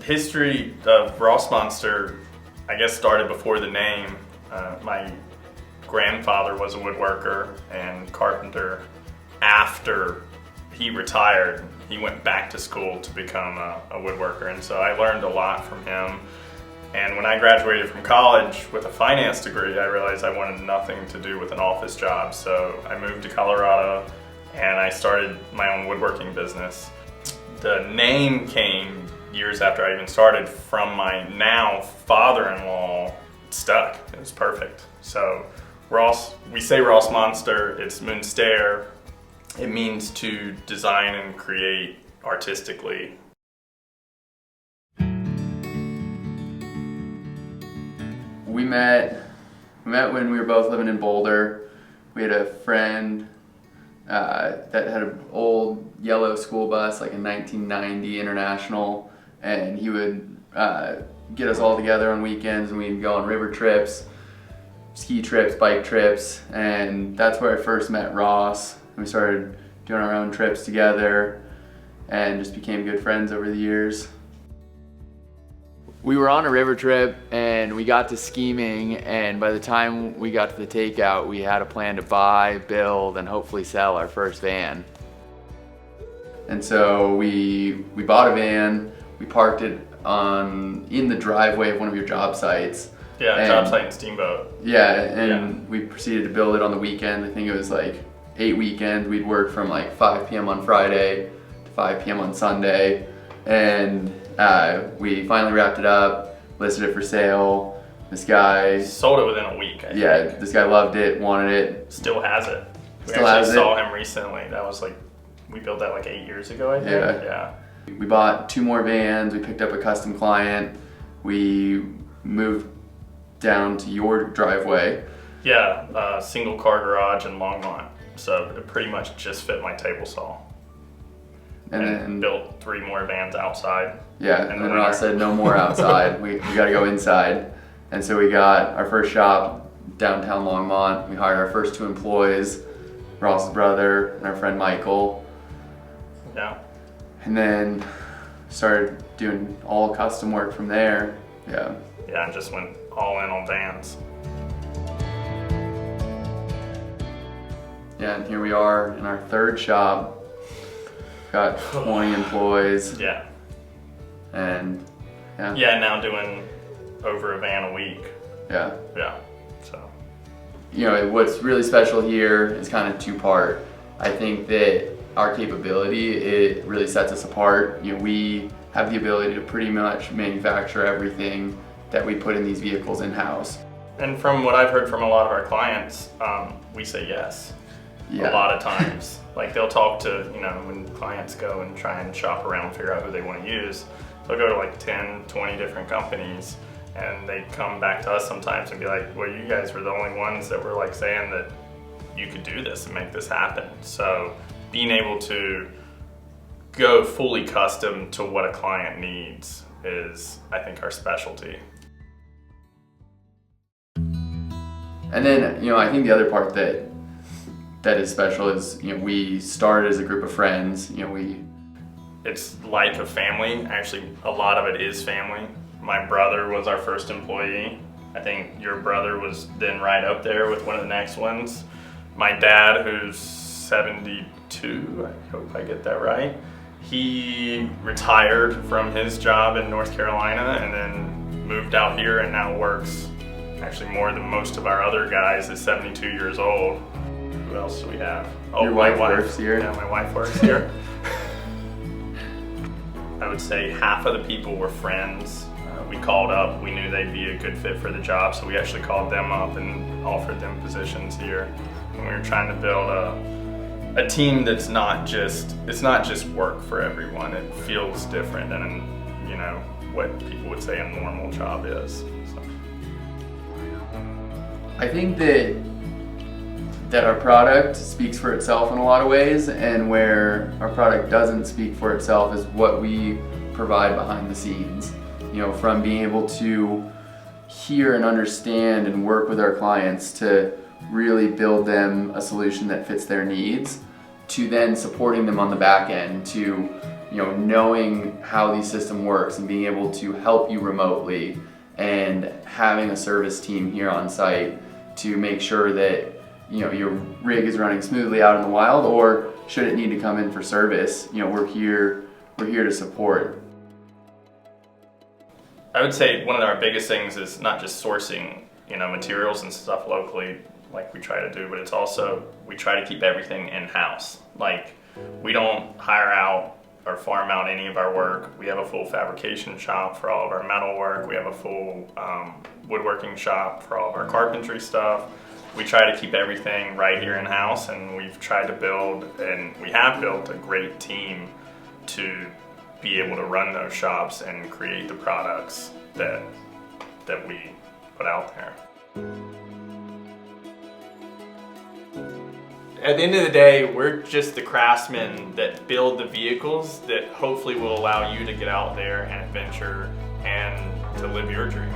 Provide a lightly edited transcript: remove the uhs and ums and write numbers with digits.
History of Rossmönster, I guess, started before the name. My grandfather was a woodworker and carpenter. After he retired, he went back to school to become a woodworker, and so I learned a lot from him. And when I graduated from college with a finance degree, I realized I wanted nothing to do with an office job, so I moved to Colorado and I started my own woodworking business. The name came years after I even started from my now father-in-law. It stuck, it was perfect. So we say Rossmönster, it's Mönster. It means to design and create artistically. We met when we were both living in Boulder. We had a friend that had an old yellow school bus, like a 1990 International, and he would get us all together on weekends, and we'd go on river trips, ski trips, bike trips, and that's where I first met Ross. We started doing our own trips together and just became good friends over the years. We were on a river trip and we got to scheming, and by the time we got to the takeout, we had a plan to buy, build, and hopefully sell our first van. And so we bought a van, we parked it in the driveway of one of your job sites. Yeah, job site in Steamboat. Yeah, and we proceeded to build it on the weekend. I think it was like 8 weekends. We'd work from like 5 p.m. on Friday to 5 p.m. on Sunday. And we finally wrapped it up, listed it for sale. This guy sold it within a week, I think. Yeah, this guy loved it, wanted it. Still has it. We Still has actually saw him recently. That was like, we built that like 8 years ago, I think. Yeah. We bought 2 more vans, we picked up a custom client, we moved down to your driveway. Yeah, single car garage in Longmont. So it pretty much just fit my table saw. And then built 3 more vans outside. Yeah, and then Ross said no more outside. we gotta go inside. And so we got our first shop downtown Longmont. We hired our first 2 employees, Ross's brother and our friend Michael. Yeah. And then started doing all custom work from there. Yeah. Yeah, and just went all in on vans. Yeah, and here we are in our 3rd shop. Got 20 employees. Yeah. And yeah. Yeah, now doing over a van a week. Yeah. Yeah, so. You know, what's really special here is kind of 2-part. I think that our capability, it really sets us apart. You know, we have the ability to pretty much manufacture everything that we put in these vehicles in-house. And from what I've heard from a lot of our clients, we say yes. Yeah. A lot of times. Like they'll talk to, when clients go and try and shop around and figure out who they want to use, they'll go to like 10, 20 different companies, and they come back to us sometimes and be like, well, you guys were the only ones that were like saying that you could do this and make this happen. So being able to go fully custom to what a client needs is, I think, our specialty. And then, I think the other part that is special is, we started as a group of friends. It's like a family. Actually, a lot of it is family. My brother was our first employee. I think your brother was then right up there with one of the next ones. My dad, who's 72, I hope I get that right, he retired from his job in North Carolina and then moved out here and now works actually more than most of our other guys is 72 years old. Who else do we have? Oh, your wife works here? Yeah, my wife works here. I would say half of the people were friends. We called up, we knew they'd be a good fit for the job, so we actually called them up and offered them positions here. And we were trying to build a team that's not just work for everyone. It feels different than, what people would say a normal job is. So. I think that our product speaks for itself in a lot of ways, and where our product doesn't speak for itself is what we provide behind the scenes. From being able to hear and understand and work with our clients to really build them a solution that fits their needs, to then supporting them on the back end to knowing how the system works and being able to help you remotely, and having a service team here on site to make sure that your rig is running smoothly out in the wild, or should it need to come in for service, we're here to support. I would say one of our biggest things is not just sourcing, materials and stuff locally like we try to do, but it's also we try to keep everything in-house. Like, we don't hire out or farm out any of our work. We have a full fabrication shop for all of our metal work. We have a full woodworking shop for all of our carpentry stuff. We try to keep everything right here in-house, and we've tried to build, and we have built, a great team to be able to run those shops and create the products that we put out there. At the end of the day, we're just the craftsmen that build the vehicles that hopefully will allow you to get out there and adventure and to live your dream.